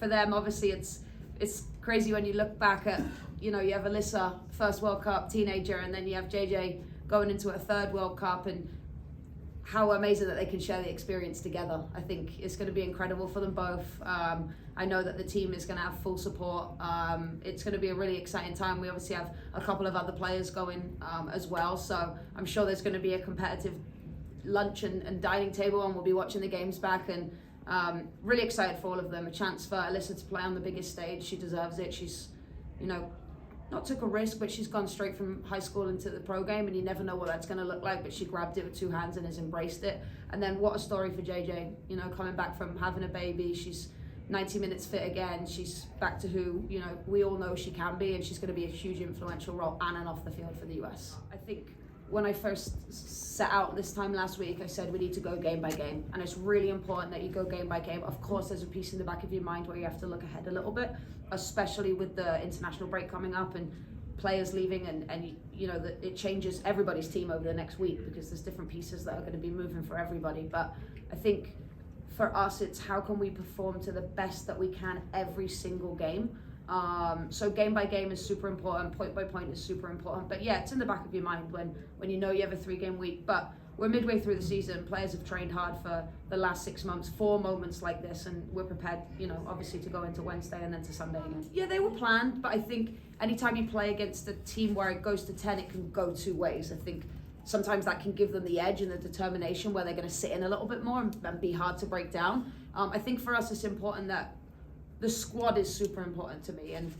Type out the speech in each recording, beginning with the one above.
them, obviously it's crazy when you look back at, you have Alyssa, first World Cup, teenager, and then you have JJ going into a third World Cup, and how amazing that they can share the experience together. I think it's going to be incredible for them both. I know that the team is going to have full support. It's going to be a really exciting time. We obviously have a couple of other players going as well, so I'm sure there's going to be a competitive lunch and dining table, and we'll be watching the games back, and really excited for all of them. A chance for Alyssa to play on the biggest stage. She deserves it. She's, not took a risk, but she's gone straight from high school into the pro game, and you never know what that's going to look like, but she grabbed it with two hands and has embraced it. And then what a story for JJ, coming back from having a baby. She's 90 minutes fit again. She's back to who, we all know she can be, and she's going to be a huge influential role on and off the field for the US. I think when I first set out this time last week, I said we need to go game by game, and it's really important that you go game by game. Of course, there's a piece in the back of your mind where you have to look ahead a little bit, especially with the international break coming up and players leaving, and that it changes everybody's team over the next week, because there's different pieces that are going to be moving for everybody. But I think for us, it's how can we perform to the best that we can every single game. So game by game is super important, point by point is super important. But yeah, it's in the back of your mind when you have a 3-game week. But we're midway through the season. Players have trained hard for the last 6 months for moments like this, and we're prepared, obviously to go into Wednesday and then to Sunday again. Yeah, they were planned, but I think anytime you play against a team where it goes to 10, it can go two ways. I think sometimes that can give them the edge and the determination where they're going to sit in a little bit more and be hard to break down. I think for us, it's important that the squad is super important to me, and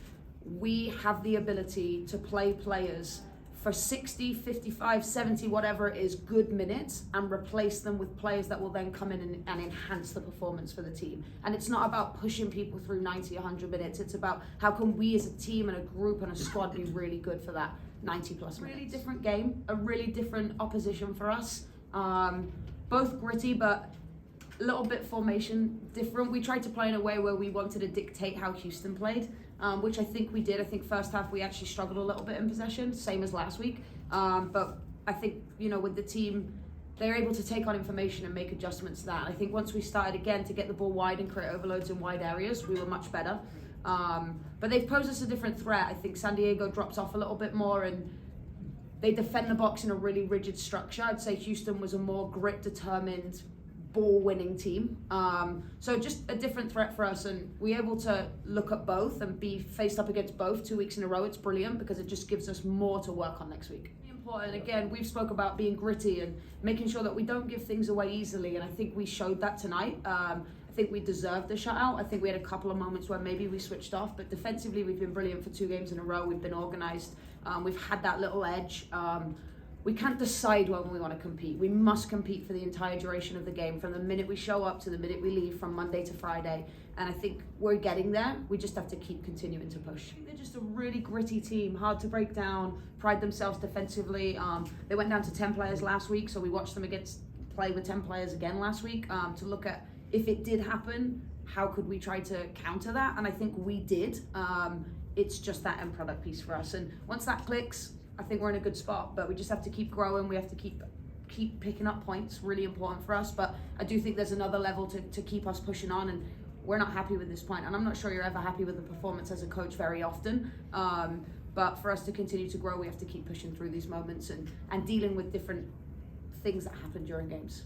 we have the ability to play players for 60, 55, 70, whatever it is, good minutes, and replace them with players that will then come in and enhance the performance for the team. And it's not about pushing people through 90, 100 minutes. It's about how can we as a team and a group and a squad be really good for that 90 plus minutes. Really different game, a really different opposition for us. Both gritty, but a little bit formation different. We tried to play in a way where we wanted to dictate how Houston played, which I think we did. I think first half we actually struggled a little bit in possession, same as last week. But I think, with the team, they're able to take on information and make adjustments to that. I think once we started again to get the ball wide and create overloads in wide areas, we were much better. But they've posed us a different threat. I think San Diego drops off a little bit more, and they defend the box in a really rigid structure. I'd say Houston was a more grit-determined, ball-winning team. So just a different threat for us, and we're able to look at both and be faced up against both 2 weeks in a row. It's brilliant because it just gives us more to work on next week. Important, again, we've spoke about being gritty and making sure that we don't give things away easily, and I think we showed that tonight. I think we deserved the shutout. I think we had a couple of moments where maybe we switched off, but defensively we've been brilliant for 2 games in a row. We've been organised. We've had that little edge. We can't decide when we want to compete. We must compete for the entire duration of the game, from the minute we show up to the minute we leave, from Monday to Friday. And I think we're getting there. We just have to keep continuing to push. They're just a really gritty team, hard to break down, pride themselves defensively. They went down to 10 players last week, so we watched them play with 10 players again last week to look at, if it did happen, how could we try to counter that? And I think we did. It's just that end product piece for us. And once that clicks, I think we're in a good spot, but we just have to keep growing. We have to keep picking up points, really important for us. But I do think there's another level to keep us pushing on, and we're not happy with this point. And I'm not sure you're ever happy with the performance as a coach very often. But for us to continue to grow, we have to keep pushing through these moments and dealing with different things that happen during games.